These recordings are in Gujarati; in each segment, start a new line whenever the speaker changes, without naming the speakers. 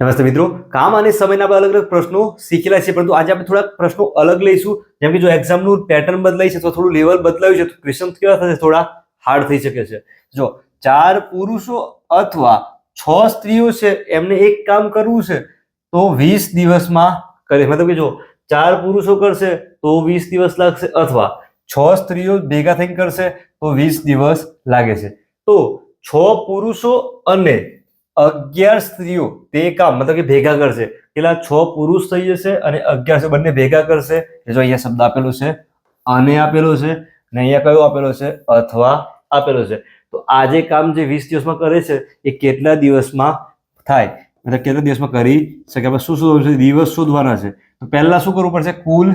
નમસ્તે મિત્રો, કામ અને સમયના આપણે અલગ અલગ પ્રશ્નો શીખેલા છે, પરંતુ આજે આપણે થોડા પ્રશ્નો અલગ લઈશું. જેમ કે જો એક્ઝામનું પેટર્ન બદલાઈ છે તો થોડું લેવલ બદલાયું છે, તો ક્વેશ્ચન કેવા થશે, થોડા હાર્ડ થઈ શકે છે. જો 4 પુરુષો અથવા 6 સ્ત્રીઓ છે, એમને એક કામ કરવું છે તો 20 દિવસમાં કરે. મતલબ કે જો 4 પુરુષો કરશે તો 20 દિવસ લાગશે, અથવા 6 સ્ત્રીઓ ભેગા થઈને કરશે તો 20 દિવસ લાગે છે. તો 6 પુરુષો અને 11 સ્ત્રીઓ તે કામ મતલબ કે ભેગા કરશે, કેટલા 6 પુરુષ થઈ જશે અને 11 બંને ભેગા કરશે. જો અહીંયા શબ્દ આપેલો છે, અને આપેલો છે, અને અહીંયા કયો આપેલો છે, અથવા આપેલો છે. તો આ જે કામ જે 20 દિવસમાં કરે છે એ કેટલા દિવસમાં થાય, મતલબ કેટલા દિવસમાં કરી શકે. આપણે શું શોધવાનું છે, દિવસ શોધવાના છે. તો પહેલા શું કરવું પડશે, કુલ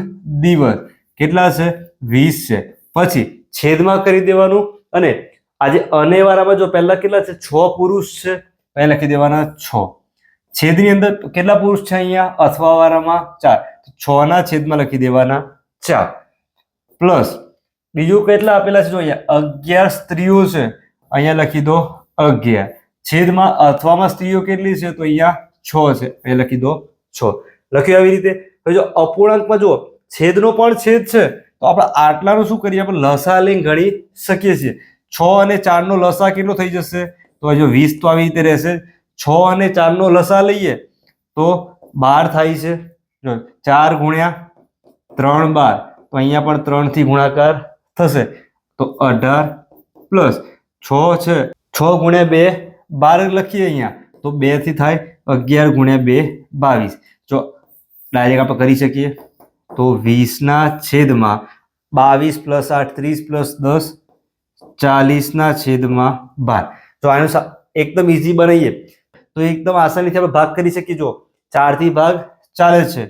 દિવસ કેટલા છે, 20 છે. પછી છેદમાં કરી દેવાનું, અને આજે અને વાળામાં જો પહેલા કેટલા છે, 6 પુરુષ છે, અહીંયા લખી દેવાના 6. છેદની અંદર કેટલા પુરુષ છે, અહીંયા અથવા વાળામાં 4, તો 6 ના છેદમાં લખી દેવાના 4. પ્લસ બીજું કેટલા આપેલા છે, જો અહીંયા 11 સ્ત્રીઓ છે, અહીંયા લખી દો 11. છેદમાં અથવામાં સ્ત્રીઓ કેટલી છે, તો અહીંયા 6 છે, અહીંયા લખી દો 6. લખ્યું આવી રીતે. હવે જો અપૂર્ણાંકમાં જો છેદનો પણ છેદ છે, તો આપણે આટલાનું શું કરીએ, આપણે લસા લઈને ગણી શકીએ છીએ. 6 અને 4 નો લસા કેટલો થઈ જશે, તો જો 20 તો આવી રીતે રહેશે. 6 અને 4 નો લસા લઈએ તો 12 થાય છે. જો 4 ગુણ્યા 3 12, તો અહીંયા પણ 3 થી ગુણાકાર થશે તો 18. પ્લસ 6 છે, 6 ગુણ્યા 2 12 લખીએ અહીંયા, તો 2 થી થાય 11 ગુણ્યા 2 22. જો ડાયરેક્ટ આપણે કરી શકીએ તો 20 ના છેદમાં 22 પ્લસ 8 30 પ્લસ 10 40 ના છેદમાં 12. જો આનું એકદમ ઈઝી બનાવીએ તો એકદમ આસાનીથી આપણે ભાગ કરી શકીએ. જો 4 થી ભાગ ચાલે છે,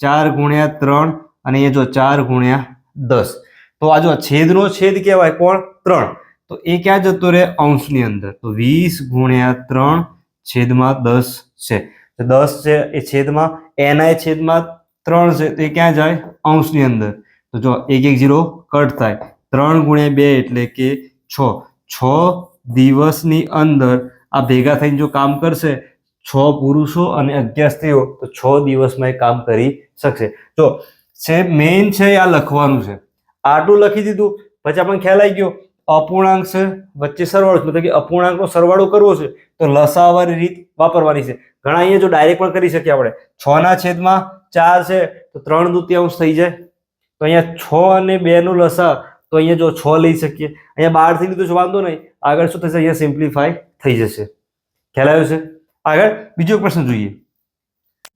4 ગુણ્યા 3, અને એ જો 4 ગુણ્યા 10. તો આ જો છેદનો છેદ કહેવાય કોણ, 3, તો એ ક્યાં જતો રહે, અંશની અંદર. તો 20 ગુણ્યા 3 છેદમાં 10 છે. તો 10 છે એ છેદમાં, એના છેદમાં 3 છે, તો એ ક્યાં જાય, અંશની અંદર. તો જો 1 1 0 કટ થાય. 3 ગુણ્યા 2 એટલે કે 6. 6 દિવસની અંદર આ ભેગા થઈને જો કામ કરશે, 6 પુરુષો અને 11 સ્ત્રીઓ, તો 6 દિવસમાં એ કામ કરી શકશે. જો છે મેઇન છે આ લખવાનું છે, આટલું લખી દીધું. પછી આપણને ખ્યાલ આવી ગયો અપૂર્ણાંક છે, વચ્ચે સરવાળો, મતલબ કે અપૂર્ણાંકનો સરવાળો કરવો છે તો લસાવાળી રીત વાપરવાની છે. ઘણા અહીંયા જો ડાયરેક્ટ પણ કરી શકીએ આપણે. 6 ના છેદમાં 4 છે તો 3/2 થઈ જાય. તો અહીંયા 6 અને 2 નો લસા, તો અહીંયા જો 6 લઈ શકીએ. અહીંયા 12 થી લીધું છે, વાંધો નહીં. આગળ શું થશે, અહીંયા સિમ્પ્લિફાય થઈ જશે. ખ્યાલ આવ્યો છે. આગળ બીજો પ્રશ્ન જોઈએ.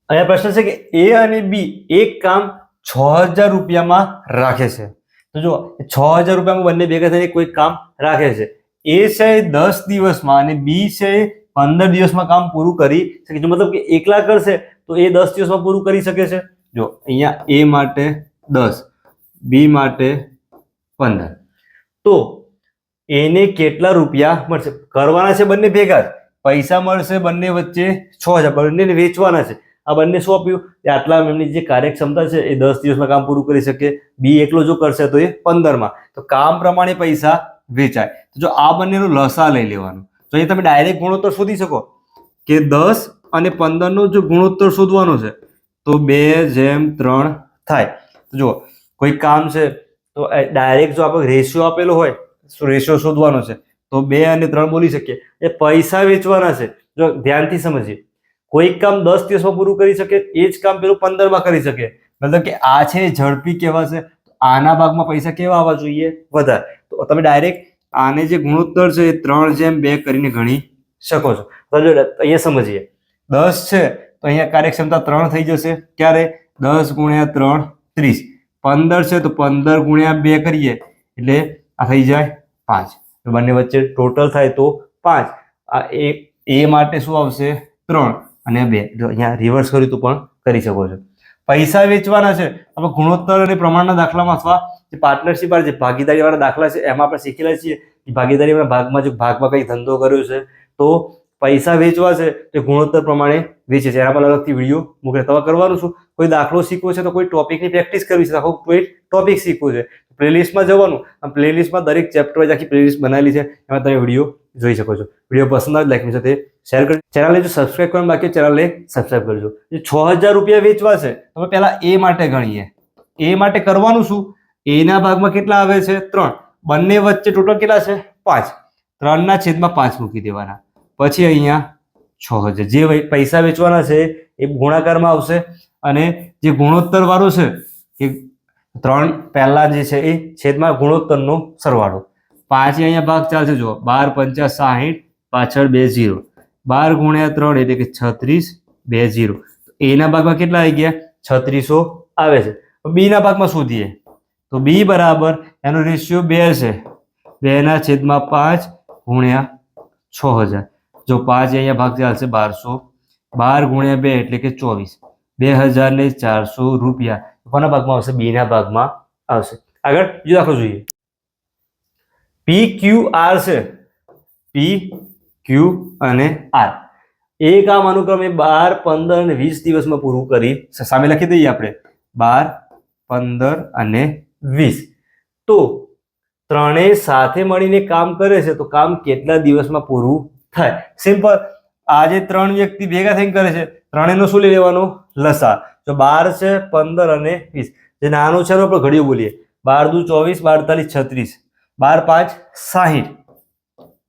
અહીંયા પ્રશ્ન છે કે એ અને બી એક કામ 6000 રૂપિયામાં રાખે છે. તો જો 6000 રૂપિયામાં બંને ભેગા થઈને કોઈ કામ રાખે છે. એ છે 10 દિવસમાં અને બી છે 15 દિવસમાં કામ પૂરું કરી શકે. જો મતલબ કે એકલા કરશે તો એ 10 દિવસમાં પૂરું કરી શકે છે. જો અહીંયા એ માટે 10, બી માટે 15. તો એને કેટલા રૂપિયા મળશે, કરવાના છે બંને ભેગા જ. પૈસા મળશે બંને વચ્ચે 6000, બંનેને વેચવાના છે. આ બંને શું આપ્યું, આટલા એમની જે કાર્યક્ષમતા છે એ 10 દિવસમાં કામ પૂરું કરી શકે. બી એકલો જો કરશે તો એ 15માં. તો કામ પ્રમાણે પૈસા વેચાય. તો જો આ બંનેનો લસા લઈ લેવાનો. તો એ તમે ડાયરેક્ટ ગુણોત્તર શોધી શકો કે 10 અને 15 નો જો ગુણોત્તર શોધવાનો છે તો 2:3 થાય. તો જો કોઈ કામ છે તો ડાયરેક્ટ જો આપણે રેશિયો આપેલો હોય, રેશિયો શોધવાનો છે, તો 2 અને 3 બોલી શકીએ. એ પૈસા વેચવાના છે. જો ધ્યાનથી સમજીએ, કોઈ કામ 10 દિવસમાં પૂરું કરી શકે, એ જ કામ પેલું 15માં કરી શકે. મતલબ કે આ છે ઝડપી કહેવાશે. આના ભાગમાં પૈસા કેવા આવવા જોઈએ, વધારે. તો તમે ડાયરેક્ટ આને જે ગુણોત્તર છે એ 3/2 કરીને ગણી શકો છો. તો જો અહીંયા સમજીએ, 10 છે તો અહીંયા કાર્યક્ષમતા 3 થઈ જશે. ક્યારે, 10 ગુણ્યા 3 30. 15 છે તો 15 ગુણ્યા 2 કરીએ એટલે આ થઈ જાય 5. બંને વચ્ચે ટોટલ થાય તો 5. આ એ માટે શું આવશે, 3 અને 2. જો અહીંયા રિવર્સ કર્યું તો પણ કરી શકો છો. પૈસા વેચવાના છે. આપણે ગુણોત્તર અને પ્રમાણના દાખલામાં અથવા જે પાર્ટનરશિપ વાળા જે ભાગીદારી વાળા દાખલા છે એમાં આપણે શીખેલા છીએ કે ભાગીદારીના ભાગમાં જો ભાગમાં કંઈ ધંધો કર્યો છે તો પૈસા વેચવા છે તો ગુણોત્તર પ્રમાણે વેચે છે. એના પર અલગથી વિડીયો મૂકે. તમે કરવાનું શું, કોઈ દાખલો શીખવો છે તો કોઈ ટોપિકની પ્રેક્ટિસ કરવી છે, આખો કોઈ ટોપિક શીખવું છે, પ્લેલિસ્ટમાં જવાનું. આ પ્લેલિસ્ટમાં દરેક ચેપ્ટર વાઇઝ આખી પ્લેલિસ્ટ બનાવેલી છે, એમાં તમે વિડીયો જોઈ શકો છો. વિડીયો પસંદ આવે લાઈક સાથે શેર કરજો. ચેનલને જો સબસ્ક્રાઇબ કરવાનું બાકી ચેનલને સબસ્ક્રાઇબ કરજો. જે 6000 રૂપિયા વેચવા છે તમે પહેલા એ માટે ગણીએ. એ માટે કરવાનું શું? એ ના ભાગમાં કેટલા આવે છે? 3. બંને વચ્ચે ટોટલ કેટલા છે? 5. 3/5 મૂકી દેવાના. પછી અહીંયા 6000 જે પૈસા વેચવાના છે એ ગુણાકારમાં આવશે અને જે ગુણોત્તર વાળો છે કે 3 પહેલા જે છે એ છેદમાં ગુણોત્તરનો સરવાળો. 5 અહીંયા ભાગ ચાલશે. જુઓ 12 × 5 = 60, પાછળ 2 0. 12 × 3 એટલે કે 36, 2 0. એના ભાગમાં કેટલા આવી ગયા? 3600 આવે છે. બી ના ભાગમાં શોધીએ તો બી બરાબર એનો રેશિયો 2 છે. 2/5 × 6000. જો 5 અહીંયા ભાગ ચાલશે 1200. 12 × 2 એટલે કે 24. 2400 રૂપિયા કોના ભાગમાં આવશે? બી ના ભાગમાં આવશે. આગળ બીજો દાખલો જોઈએ. પી ક્યુ આર છે. પી ક્યુ અને આર એ કામ અનુક્રમે 12, 15 અને 20 દિવસમાં પૂરું કરી સામે લખી દઈએ આપણે 12, 15 અને 20. તો ત્રણેય સાથે મળીને કામ કરે છે તો કામ કેટલા દિવસમાં પૂરું થાય? સિમ્પલ. આજે 3 વ્યક્તિ ભેગા થઈને કરે છે. ત્રણેયનો શું લઈ લેવાનો? લસા. જો 12 છે, 15 અને 20. જે નાનું છે એનો આપણે ઘડિયો બોલીએ. 12 × 2 = 24, 42, 36. 12 × 5 = 60.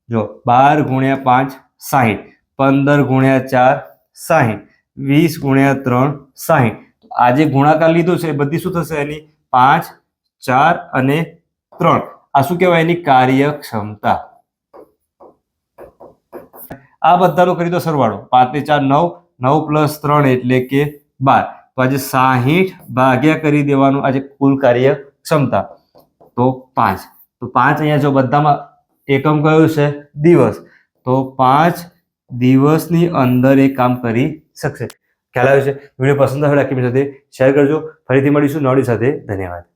જો 12 × 5 = 60. 15 × 4 = 60. 20 × 3 = 60. આજે ગુણાકાર લીધો છે એ બધી શું થશે? એની 5, 4 અને 3. આ શું કહેવાય? એની કાર્યક્ષમતા. આ બધાનો કરી દો સરવાળો. 5 ને 4 9, 9 + 3 એટલે કે 12. તો આજે 60 ભાગ્યા કરી દેવાનું આજે કુલ કાર્યક્ષમતા તો 5. તો 5 અહીંયા જો બધામાં એકમ કયું છે? દિવસ. તો 5 દિવસની અંદર એ કામ કરી શકશે. ખ્યાલ આવ્યો છે? વિડીયો પસંદ આવે લાઈક સાથે શેર કરજો. ફરીથી મળીશું નવી સાથે. ધન્યવાદ.